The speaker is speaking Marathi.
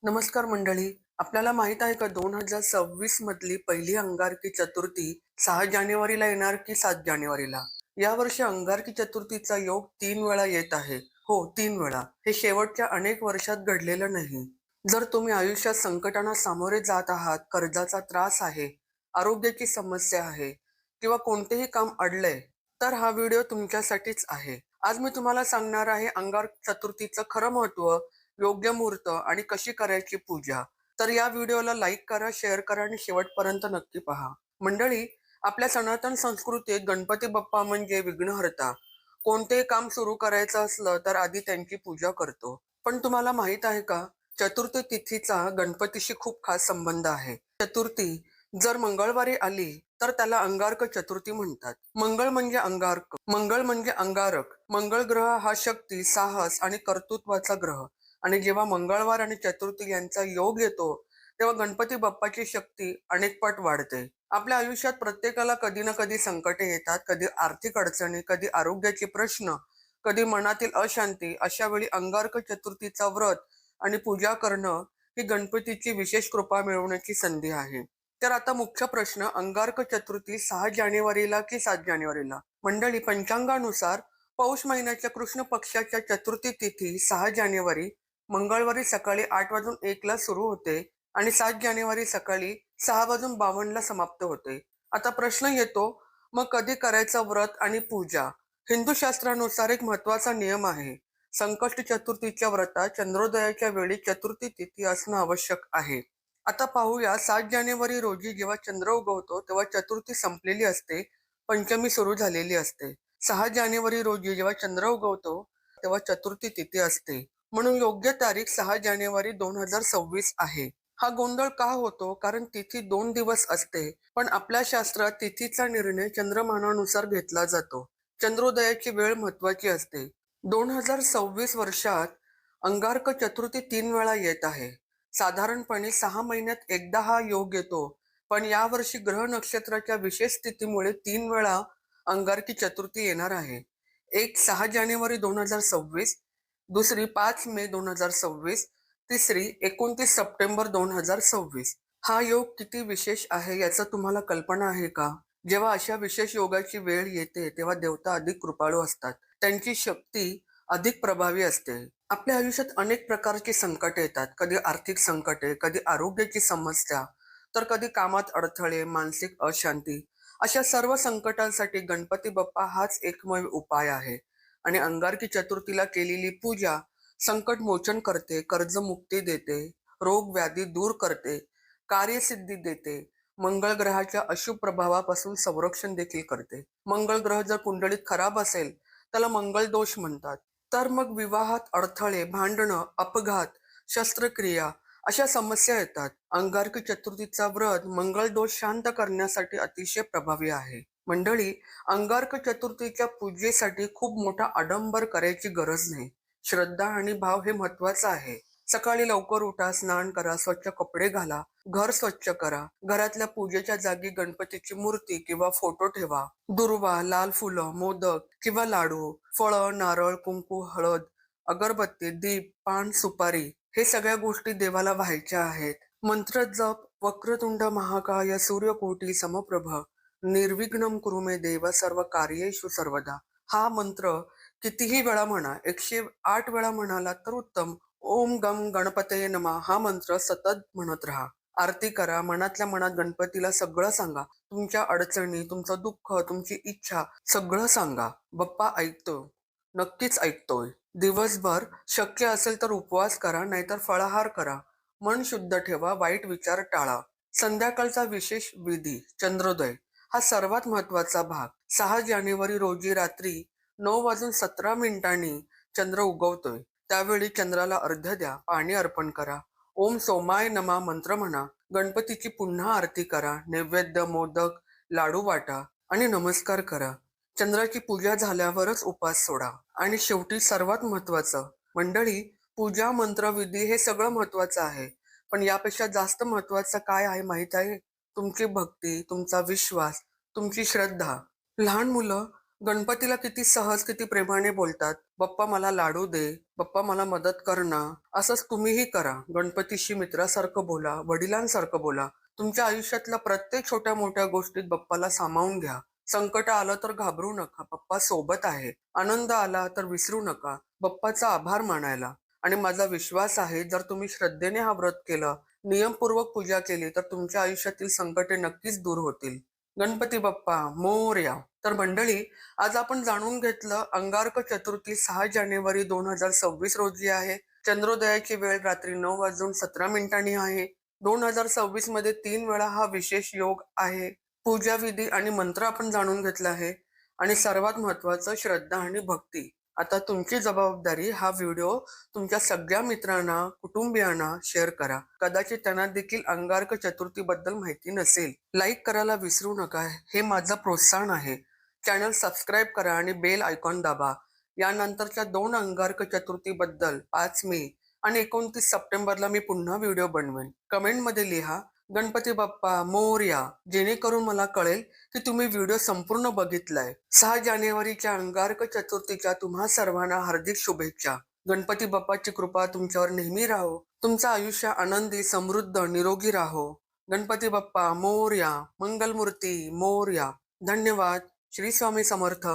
नमस्कार मंडळी. आपल्याला माहित आहे का 2026 मधली पहिली अंगारकी चतुर्थी 6 जानेवारीला येणार की 7 जानेवारीला? यावर्षी अंगारकी चतुर्थीचा योग 3 वेळा येत आहे. हो, 3 वेळा. हे शेवटच्या अनेक वर्षात घडलेलं नाही. जर तुम्ही आयुष्यात संकटांना सामोरे जात आहात, कर्जाचा त्रास आहे, आरोग्याची समस्या आहे किंवा कोणतेही काम अडलंय, तर हा व्हिडिओ तुमच्यासाठीच आहे. आज मी तुम्हाला सांगणार आहे अंगार चतुर्थीचं खरं महत्त्व, योग्य मुहूर्त आणि कशी करायची पूजा. तर या व्हिडिओला लाईक करा, शेअर करा आणि शेवटपर्यंत नक्की पहा. मंडळी, आपल्या सनातन संस्कृतीत गणपती बाप्पा म्हणजे विघ्नहर्ता. कोणतेही काम सुरू करायचं असलं तर आधी त्यांची पूजा करतो. पण तुम्हाला माहित आहे का, चतुर्थी तिथीचा गणपतीशी खूप खास संबंध आहे. चतुर्थी जर मंगळवारी आली तर त्याला अंगारक चतुर्थी म्हणतात. मंगळ म्हणजे अंगारक, मंगळ म्हणजे अंगारक. मंगळ ग्रह हा शक्ती, साहस आणि कर्तृत्वाचा ग्रह. आणि जेव्हा मंगळवार आणि चतुर्थी यांचा योग येतो तेव्हा गणपती बाप्पाची शक्ती अनेक पट वाढते. आपल्या आयुष्यात प्रत्येकाला कधी ना कधी संकटे येतात, कधी आर्थिक अडचणी, कधी आरोग्याचे प्रश्न, कधी मनातील अशांती. अशा वेळी अंगारक चतुर्थीचा व्रत आणि पूजा करणं ही गणपतीची विशेष कृपा मिळवण्याची संधी आहे. तर आता मुख्य प्रश्न, अंगारक चतुर्थी 6 जानेवारीला की 7 जानेवारीला? मंडळी, पंचांगानुसार पौष महिन्याच्या कृष्ण पक्षाच्या चतुर्थी तिथी 6 जानेवारी मंगळवारी सकाळी 8:01 ला सुरू होते आणि 7 जानेवारी सकाळी 6:52 ला समाप्त होते. आता प्रश्न येतो, मग कधी करायचं व्रत आणि पूजा? हिंदू शास्त्रानुसार एक महत्वाचा नियम आहे. संकष्टी चतुर्थीच्या व्रतात चंद्रोदयाच्या वेळी चतुर्थी तिथी असणं आवश्यक आहे. आता पाहूया, 7 जानेवारी रोजी जेव्हा चंद्र उगवतो तेव्हा चतुर्थी संपलेली असते, पंचमी सुरू झालेली असते. 6 जानेवारी रोजी जेव्हा चंद्र उगवतो तेव्हा चतुर्थी तिथी असते. म्हणून योग्य तारीख 6 जानेवारी 2026 आहे. हा गोंधळ का होतो? कारण तिथी 2 दिवस असते, पण आपल्या शास्त्रात तिथीचा निर्णय चंद्रमानानुसार घेतला जातो. चंद्रोदयाची वेळ महत्वाची असते. 2026 वर्षात अंगारक चतुर्थी 3 वेळा येत आहे. साधारणपणे 6 महिन्यात एकदा हा योग येतो, पण यावर्षी ग्रह नक्षत्राच्या विशेष स्थितीमुळे 3 वेळा अंगारकी चतुर्थी येणार आहे. एक 6 जानेवारी 2026, दुसरी 5 मे 2026, तिसरी 29 सप्टेंबर 2026. हा योग किती विशेष आहे याचं तुम्हाला कल्पना आहे का? जेव्हा अशा विशेष योगाची वेळ येते तेव्हा देवता अधिक कृपाळू असतात. त्यांची शक्ती अधिक प्रभावी असते. आपल्या आयुष्यात अनेक प्रकारची संकटे येतात. कधी आर्थिक संकटे, कधी आरोग्याची समस्या, तर कधी कामात अडथळे, मानसिक अशांती. अशा सर्व संकटांसाठी गणपती बाप्पा हाच एकमेव उपाय आहे. आणि अंगारकी चतुर्थीला केलेली पूजा संकट मोचन करते, कर्जमुक्ती देते, रोग व्याधी दूर करते, कार्यसिद्धी देते, मंगळ ग्रहाच्या अशुभ प्रभावापासून संरक्षण देखील करते. मंगळ ग्रह जर कुंडलीत खराब असेल त्याला मंगळ दोष म्हणतात. तर मग विवाहात अडथळे, भांडणं, अपघात, शस्त्रक्रिया अशा समस्या येतात. अंगारकी चतुर्थीचा व्रत मंगळ दोष शांत करण्यासाठी अतिशय प्रभावी आहे. मंडळी, अंगारक चतुर्थीच्या पूजेसाठी खूप मोठा आडंबर करायची गरज नाही. श्रद्धा आणि भाव हे महत्वाचं आहे. सकाळी लवकर उठा, स्नान करा, स्वच्छ कपडे घाला, घर स्वच्छ करा, घरातल्या पूजेच्या जागी गणपतीची मूर्ती किंवा फोटो ठेवा. दुर्वा, लाल फुलं, मोदक किंवा लाडू, फळं, नारळ, कुंकू, हळद, अगरबत्ती, दीप, पान, सुपारी हे सगळ्या गोष्टी देवाला व्हायच्या आहेत. मंत्र जप, वक्रतुंड महाकाय सूर्यकोटी समप्रभ निर्विघ्नं कुरु मे देव सर्व कार्येषु सर्वदा. हा मंत्र कितीही वेळा म्हणा, 108 वेळा म्हणाला तर उत्तम. ओम गम गणपतये नमः हा मंत्र सतत म्हणत राहा. आरती करा, मनातल्या मनात गणपतीला सगळं सांगा. तुमच्या अडचणी, तुमचं दुःख, तुमची इच्छा सगळं सांगा. बाप्पा ऐकतो, नक्कीच ऐकतोय. दिवसभर शक्य असेल तर उपवास करा, नाहीतर फळाहार करा. मन शुद्ध ठेवा, वाईट विचार टाळा. संध्याकाळचा विशेष विधी, चंद्रोदय हा सर्वात महत्वाचा भाग. 6 जानेवारी रोजी रात्री 9:17 चंद्र उगवतोय. त्यावेळी चंद्राला अर्घ्य द्या, पाणी अर्पण करा, ओम सोमाय नमा मंत्र म्हणा, गणपतीची पुन्हा आरती करा, नैवेद्य, मोदक, लाडू वाटा आणि नमस्कार करा. चंद्राची पूजा झाल्यावरच उपास सोडा. आणि शेवटी सर्वात महत्वाचं मंडळी, पूजा, मंत्र, विधी हे सगळं महत्वाचं आहे, पण यापेक्षा जास्त महत्वाचं काय आहे माहित आहे? तुमची भक्ती, तुमचा विश्वास, तुमची श्रद्धा. लहान मुलं गणपतीला किती सहज, किती प्रेमाने बोलतात. "बाप्पा मला लाडू दे, बाप्पा मला मदत कर ना." असंच तुम्हीही करा. गणपतीशी मित्रासारखं बोला, वडिलांसारखं बोला. तुमच्या आयुष्यातल्या प्रत्येक छोट्या-मोठ्या गोष्टीत बाप्पाला सामावून घ्या. संकट आलं तर घाबरू नका, बाप्पा सोबत आहे. आनंद आला तर विसरू नका, बाप्पाचा आभार मानायला. आणि माझा विश्वास आहे, जर तुम्ही श्रद्धेने हा व्रत केलं, नियमपूर्वक पूजा केली, तर तुमच्या आयुष्यातील संकटे नक्कीच दूर होतील. गणपती बाप्पा मोरया. तर मंडळी, आज आपण जाणून घेतलं अंगारक चतुर्थी 6 जानेवारी 2026 रोजी आहे. चंद्रोदयाची वेळ रात्री 9:17 आहे. 2026 मध्ये 3 वेळा हा विशेष योग आहे. पूजा विधी आणि मंत्र आपण जाणून घेतला आहे. आणि सर्वात महत्वाचं श्रद्धा आणि भक्ती. आता तुमची जबाबदारी हा व्हिडिओ तुमच्या सगळ्या मित्रांना, कुटुंबियांना शेअर करा. कदाचित त्यांना देखील अंगारक चतुर्थीबद्दल माहिती नसेल. लाईक करायला विसरू नका. हे माझं प्रोत्साहन आहे. चॅनल सबस्क्राईब करा आणि बेल आयकॉन दाबा. यानंतरच्या 2 अंगारक चतुर्थीबद्दल 5 मे आणि 29 सप्टेंबरला मी पुन्हा व्हिडिओ बनवेन. कमेंटमध्ये लिहा गणपती बाप्पा मोरया, जेणेकरून मला कळेल की तुम्ही व्हिडिओ संपूर्ण बघितलाय. 6 जानेवारीच्या अंगारक चतुर्थीच्या तुम्हा सर्वांना हार्दिक शुभेच्छा. गणपती बाप्पाची कृपा तुमच्यावर नेहमी राहो. तुमचं आयुष्य आनंदी, समृद्ध, निरोगी राहो. गणपती बाप्पा मोरया, मंगलमूर्ती मोरया. धन्यवाद. श्री स्वामी समर्थ.